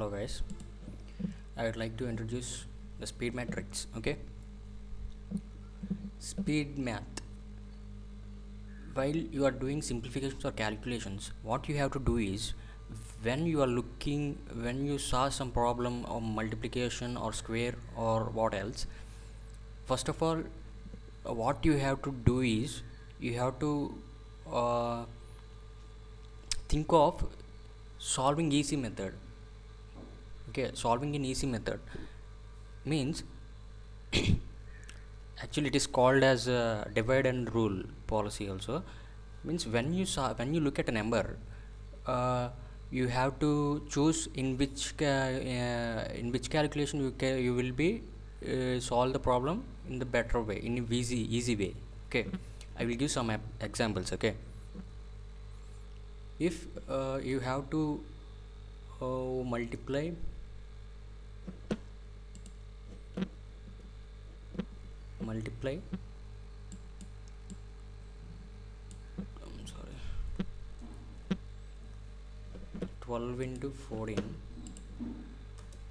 Hello guys, I would like to introduce the speed matrix. Okay, speed math. While you are doing simplifications or calculations, what you have to do is when you saw some problem or multiplication or square or what else, first of all, what you have to do is you have to uh, think of solving easy method. Okay, solving in easy method means actually it is called as a divide and rule policy also. Means when you look at a number, uh, you have to choose in which calculation you will be solve the problem in the better way, in easy way. Okay, I will give some examples. Okay, if you have to multiply multiply I'm sorry 12 into 14,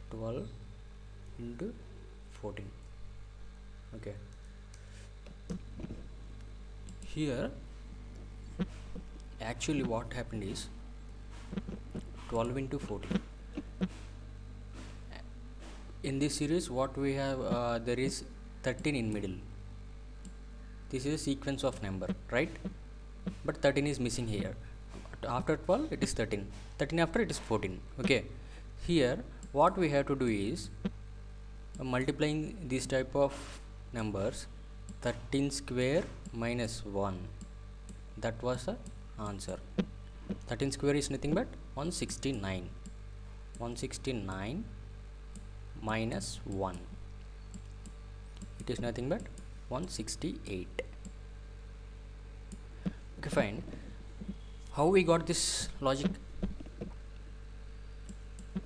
12 into 14. Okay, here actually what happened is 12 into 14. In this series what we have, there is 13 in middle. This is a sequence of number, right? But 13 is missing here. After 12 it is 13, 13 after it is 14. Okay, here what we have to do is multiplying this type of numbers. 13 square minus 1, that was the answer. 13 square is nothing but 169. 169 minus 1, it is nothing but 168. Okay, fine. How we got this logic?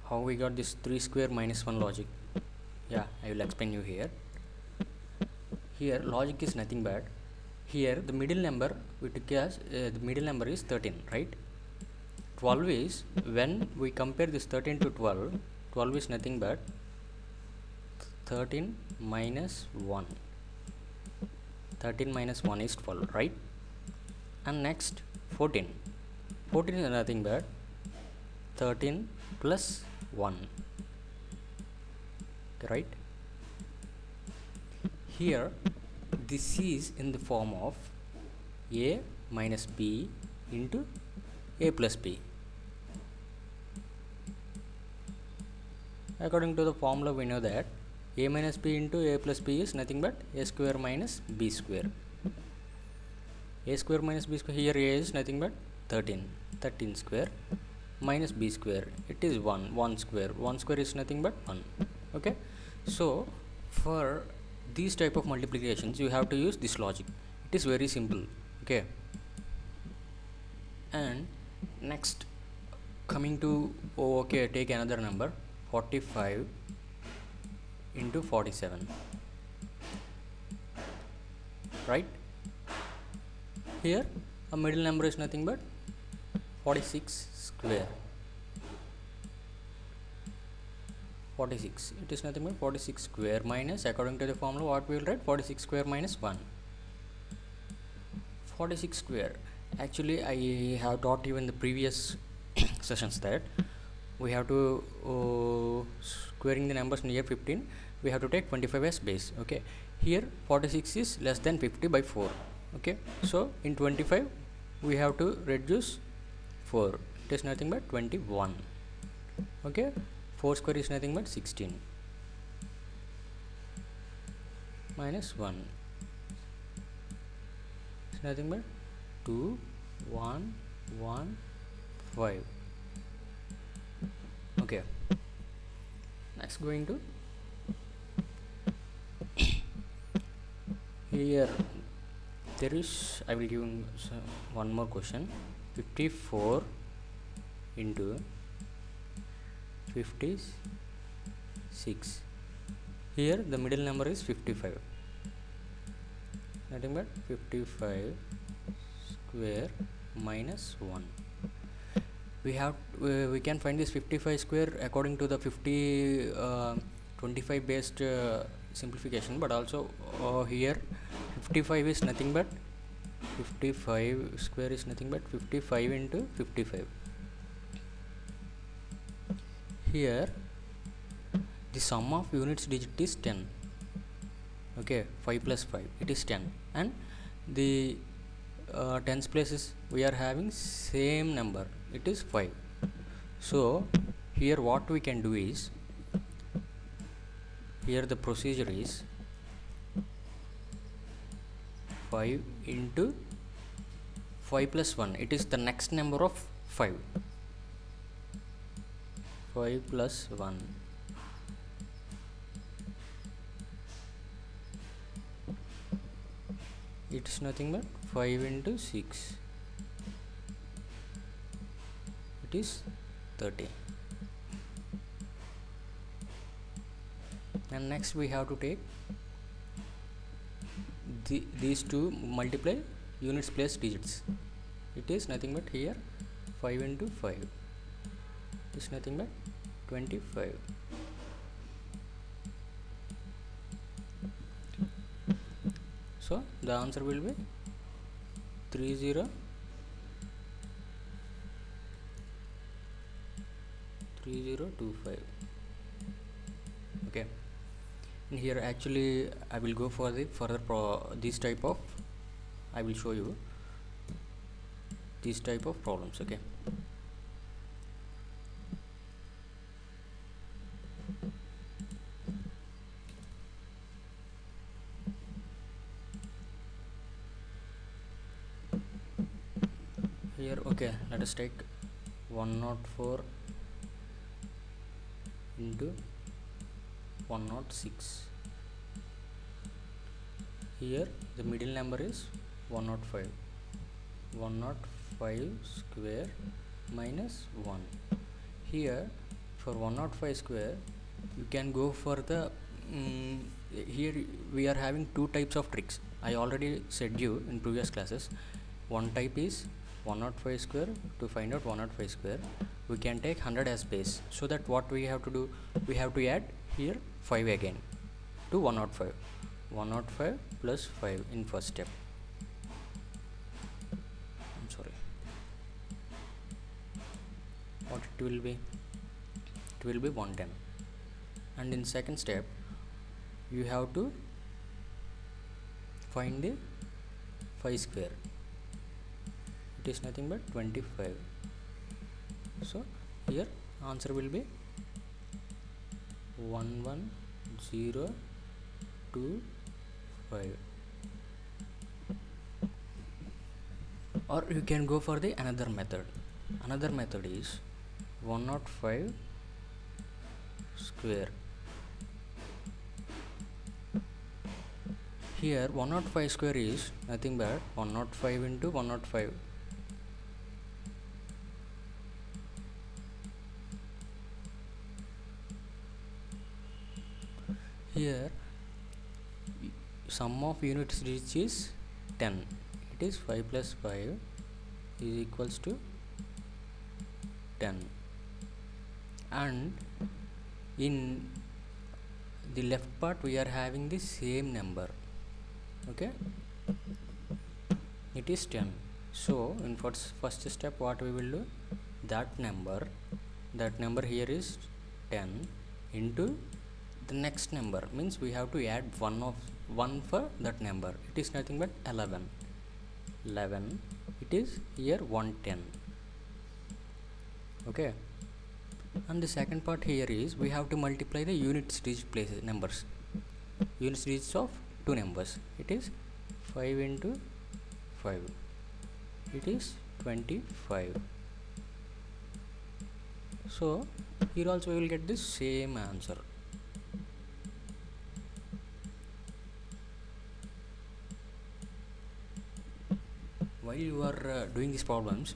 How we got this 3 square minus 1 logic? Yeah, I will explain you here. Here logic is nothing but, here the middle number we took as the middle number is 13, right? 12 is, when we compare this 13 to 12, 12 is nothing but 13 minus 1. 13 minus 1 is 12, right? And next 14. 14 is nothing but 13 plus 1. Okay, right? Here this is in the form of a minus b into a plus b. According to the formula, we know that a minus b into a plus b is nothing but a square minus b square. A square minus b square, here a is nothing but 13. 13 square minus b square, it is 1. 1 square, 1 square is nothing but 1. Okay, so for these type of multiplications you have to use this logic. It is very simple. Okay, and next coming to, okay, take another number, 45 into 47, right? Here a middle number is nothing but 46 square. 46, it is nothing but 46 square minus, according to the formula what we will write, 46 square minus 1. 46 square, actually I have taught you in the previous sessions that we have to squaring the numbers near 15, we have to take 25 as base. Okay, here 46 is less than 50 by 4. Okay, so in 25 we have to reduce 4, it is nothing but 21. Okay, 4 square is nothing but 16 minus 1, it's nothing but 2 1 1 5. Okay, next going to here there is, I will give one more question, 54 into 56. Here the middle number is 55, nothing but 55 square minus 1. we can find this 55 square according to the 25 based simplification, but also here 55 is nothing but 55 square is nothing but 55 into 55. Here the sum of units digit is 10. Okay, 5 plus 5 it is 10, and the tens places we are having same number, it is 5. So here what we can do is, here the procedure is 5 into 5 plus 1, it is the next number of 5. 5 plus 1, it is nothing but 5 into 6, it is 30. And next we have to take these two multiply units place digits, it is nothing but here 5 into 5 is nothing but 25. So the answer will be 3025. Okay, and here actually I will go for the further this type of, I will show you these type of problems. Okay, here okay, let us take 104 into 106. Here the middle number is 105. 105 square minus 1. Here for 105 square you can go for the here we are having two types of tricks. I already said you in previous classes. One type is 105 square. To find out 105 square we can take 100 as base, so that what we have to do, we have to add here 5 again to 105. 105 plus 5 in first step, I'm sorry, what it will be, it will be 110. And in second step you have to find the 5 square, it is nothing but 25. So here answer will be 11025. Or you can go for the another method. Another method is 105 square. Here 105 square is nothing but 105 into 105. Here sum of units digits is 10, it is 5 plus 5 is equals to 10, and in the left part we are having the same number. Okay, it is 10. So in first step what we will do, that number here is 10 into the next number, means we have to add one for that number, it is nothing but 11. It is here 110. Okay, and the second part here is we have to multiply the units digit places numbers, units digits of two numbers, it is 5 into 5, it is 25. So here also we will get the same answer. While you are doing these problems,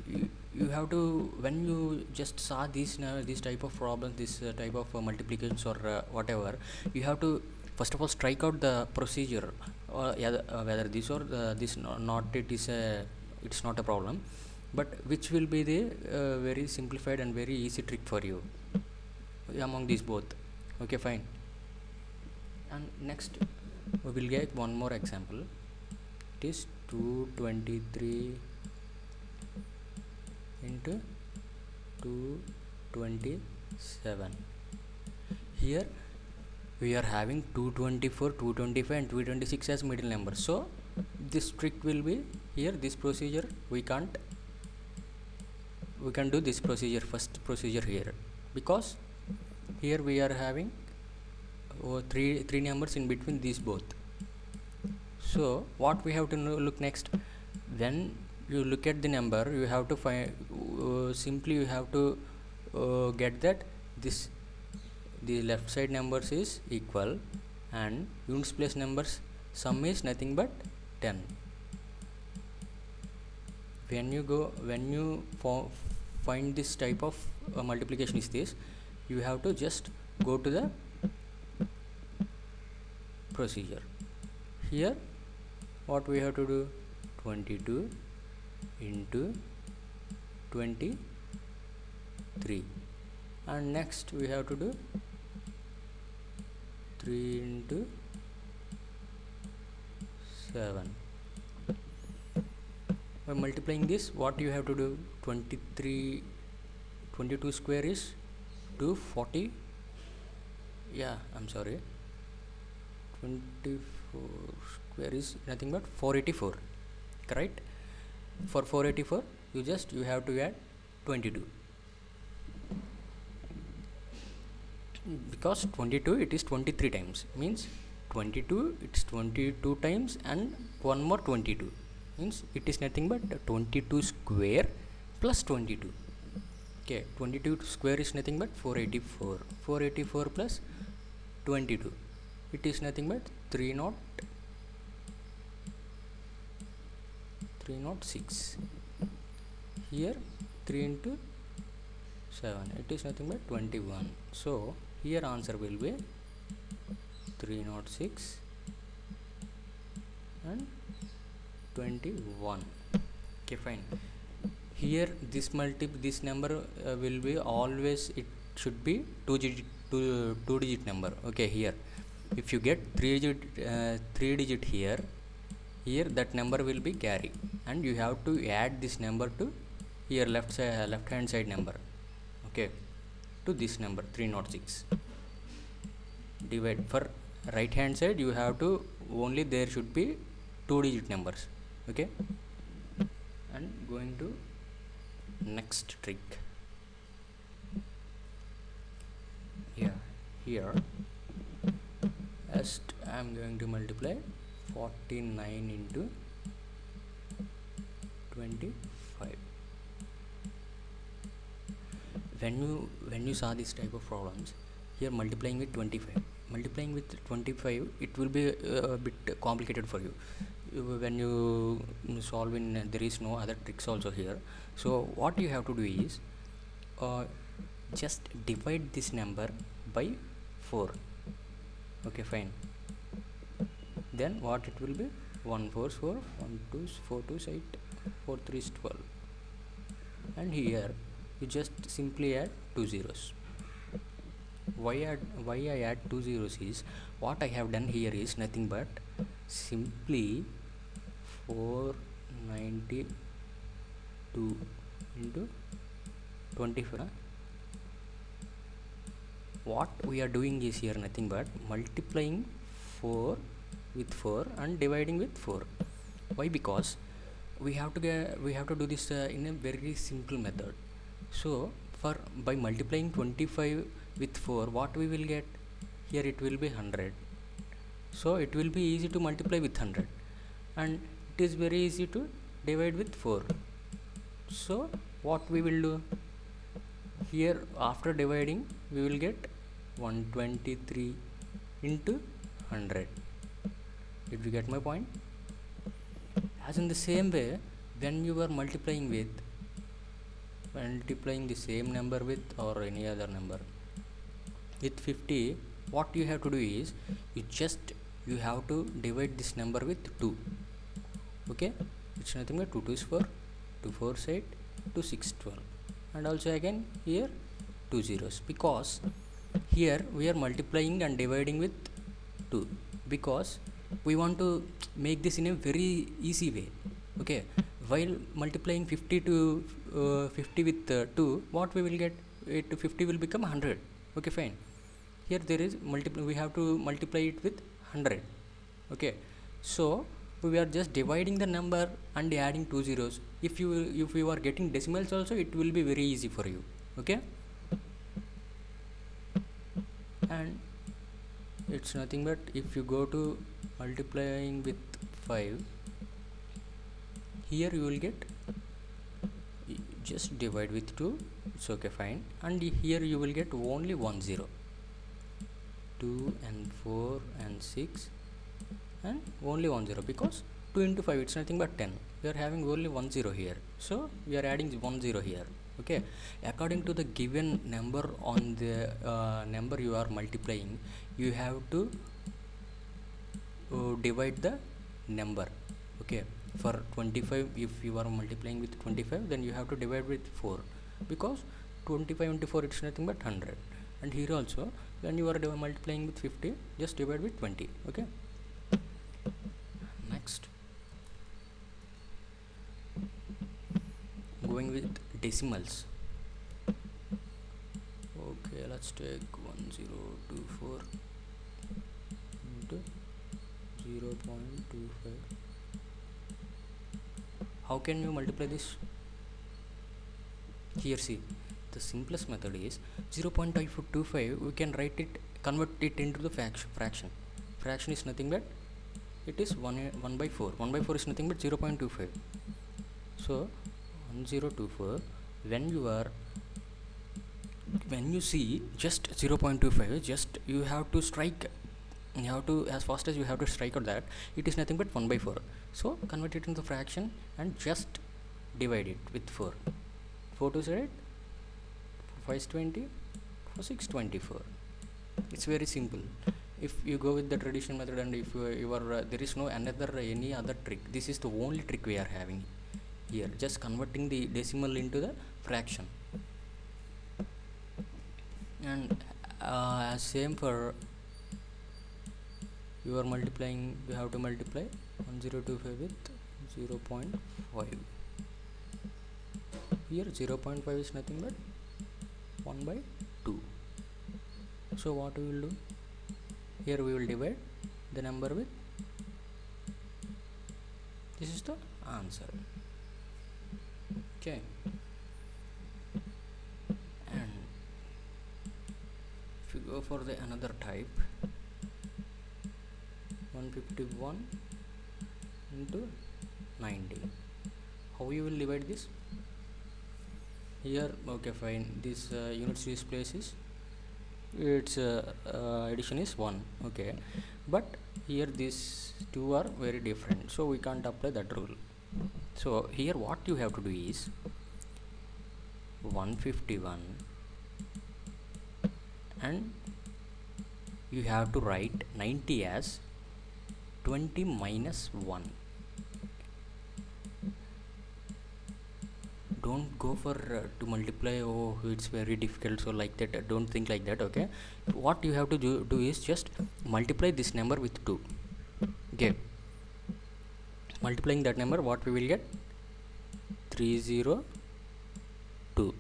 you have to, when you just saw this type of problems, this type of multiplications or whatever, you have to first of all strike out the procedure, or whether this or this not, it's not a problem, but which will be the very simplified and very easy trick for you among these both? Okay, fine. And next we will get one more example. It is 223 into 227. Here we are having 224, 225 and 226 as middle numbers. So this trick will be here, this procedure we can do this procedure, first procedure here, because here we are having three numbers in between these both. So what we have to look next, when you look at the number, you have to find simply you have to get that the left side numbers is equal and units place numbers sum is nothing but 10. When you find this type of multiplication is this, you have to just go to the procedure. Here what we have to do, 22 into 23, and next we have to do 3 into 7. By multiplying this, what you have to do, 22 square is 240, yeah, I'm sorry, 24 square is nothing but 484, correct? For 484 you have to add 22, because 22 it is 23 times, means 22 it's 22 times and one more 22, means it is nothing but 22 square plus 22. Okay, 22 square is nothing but 484, 484 plus 22, it is nothing but 306. Here 3 into 7, it is nothing but 21. So here answer will be 306 and 21. Okay, fine. Here this number will be always, it should be two digit number. Okay, here if you get 3 digit here that number will be carry, and you have to add this number to here left hand side number, okay, to this number 306. Divide for right hand side, you have to only there should be 2 digit numbers. Okay, and going to next trick. Here first I am going to multiply 49 into 25. When you saw this type of problems, here multiplying with 25, it will be a bit complicated for you. When you solve in, there is no other tricks also here. So what you have to do is just divide this number by 4. Okay, fine. Then what it will be, 1 4 4, 1 2 4 2 8, 4 3 is 12, and here you just simply add 2 zeros. Why I add 2 zeros is, what I have done here is nothing but simply 492 into 25. What we are doing is here nothing but multiplying 4 with 4 and dividing with 4. Why? Because we have to do this in a very simple method. So by multiplying 25 with 4, what we will get here, it will be 100. So it will be easy to multiply with 100, and it is very easy to divide with 4. So what we will do here, after dividing we will get 123 into 100. Did you get my point? As in the same way, when you are multiplying the same number with or any other number with 50, what you have to do is you have to divide this number with 2. Okay, it's nothing but 2 2 is 4, 2 4 is 8, to 612, and also again here 2 zeros, because here we are multiplying and dividing with 2, because we want to make this in a very easy way. Okay, while multiplying 50 to 50 with 2, what we will get, it 50 will become 100. Okay, fine. Here there is we have to multiply it with 100. Okay, so we are just dividing the number and adding 2 zeros. If you are getting decimals also, it will be very easy for you. Okay, and it's nothing but if you go to multiplying with 5, here you will get, just divide with 2, it's okay, fine, and here you will get only 1 0, 2 and 4 and 6 and only 1 0, because 2 into 5 it's nothing but 10. We are having only 1 0 here, so we are adding 1 0 here. Okay, according to the given number on the number you are multiplying, you have to divide the number. Okay, for 25, if you are multiplying with 25, then you have to divide with 4, because 25 into 4 it's nothing but 100. And here also, when you are multiplying with 50, just divide with 20. Okay, next, going with decimals. Okay, let's take 1024 into 0.25. How can you multiply this? Here see, the simplest method is 0.25. We can write it, convert it into the fraction. Fraction is nothing but, it is 1 by 4. 1 by 4 is nothing but 0.25. So 1024, when you see just 0.25, just you have to strike, you have to, as fast as you have to strike out that it is nothing but 1 by 4. So convert it into fraction and just divide it with 4. 4 to 8, 5 is 20, 4 6 24. It's very simple. If you go with the traditional method, and if you are there is no any other trick, this is the only trick we are having here, just converting the decimal into the fraction. And same for, you are multiplying, you have to multiply 1025 with 0.5. Here 0.5 is nothing but 1 by 2. So what we will do, here we will divide the number with, this is the answer. Okay, and if you go for the another type, 151 into 90, how you will divide this? Here, okay, fine, this unit series place is, its addition is 1. Okay, but here these two are very different, so we can't apply that rule. So here what you have to do is 151, and you have to write 90 as 20 minus 1. Don't go for to multiply, oh it's very difficult, so like that, don't think like that. Okay, what you have to do is just multiply this number with 2. Okay, multiplying that number, what we will get, 302,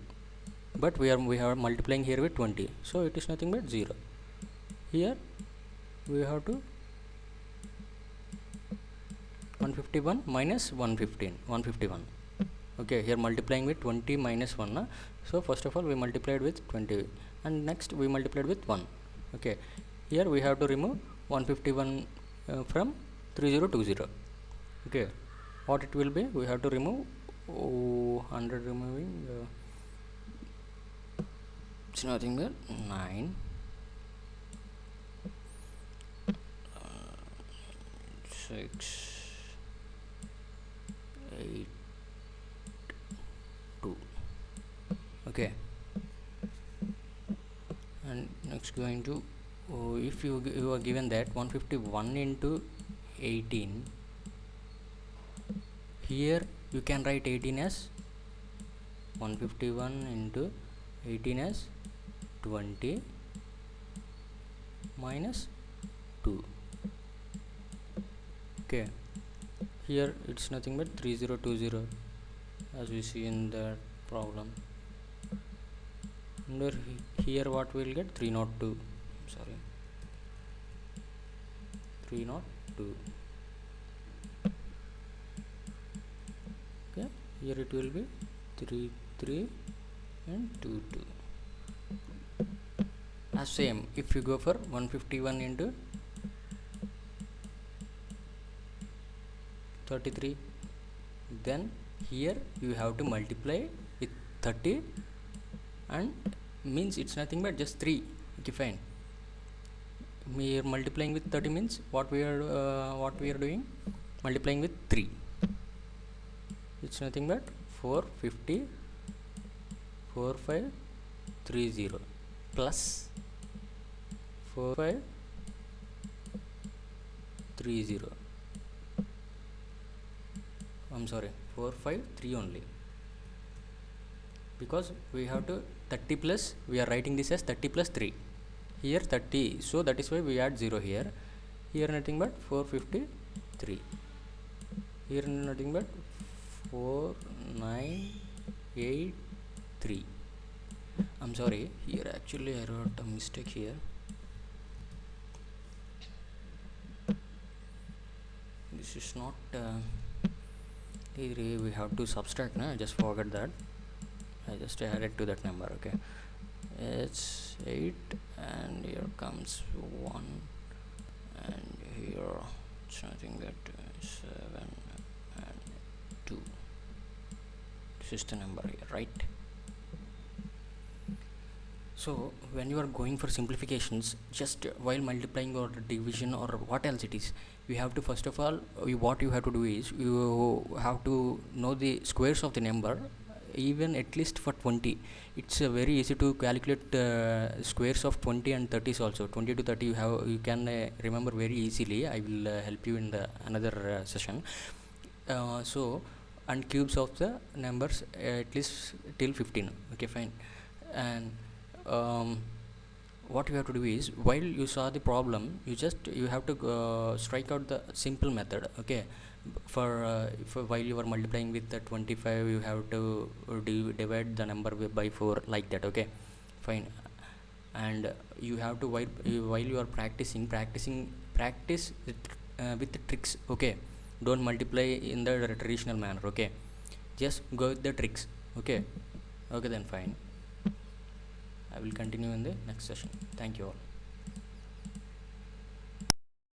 but we are multiplying here with 20, so it is nothing but 0. Here we have to 151 minus 151. Okay, here multiplying with 20 minus 1, so first of all we multiplied with 20, and next we multiplied with 1. Okay, here we have to remove 151 from 3020. Okay, what it will be, we have to remove 100, removing it's nothing but 9, 6, 8, 2. Okay, and next going to, if you are given that 151 into 18, here you can write 18 as 151 into 18 as 20 minus 2. Okay, here it's nothing but 3020 as we see in the problem. And here what we'll get 302, sorry, 302. Okay, here it will be 33 and 22. As same, if you go for 151 into 33, then here you have to multiply with 30, and means it's nothing but just 3. Okay, fine. We are multiplying with 30 means what we are doing, multiplying with 3. It's nothing but 450 4530 plus 4530. I'm sorry, 453 only, because we have to 30 plus, we are writing this as 30 plus 3, here 30, so that is why we add 0 here. Here nothing but 453, here nothing but 4983. I'm sorry, here actually I wrote a mistake here. This is not we have to subtract, no? I just forgot that. I just added to that number. Okay, it's 8 and here comes 1 and here it's nothing but 7 and 2. This is the number here, right? So when you are going for simplifications, just while multiplying or division or what else it is, you have to first of all, what you have to do is you have to know the squares of the number, even at least for 20. It's very easy to calculate squares of 20 and 30s also. 20 to 30 you can remember very easily. I will help you in the another session. So and cubes of the numbers at least till 15. Okay, fine. And what you have to do is, while you saw the problem, you have to strike out the simple method. Okay, for while you are multiplying with the 25, you have to divide the number by 4, like that. Okay, fine. And you have to, while you are practice with the tricks. Okay, don't multiply in the traditional manner. Okay, just go with the tricks. Okay, then fine. I will continue in the next session. Thank you all.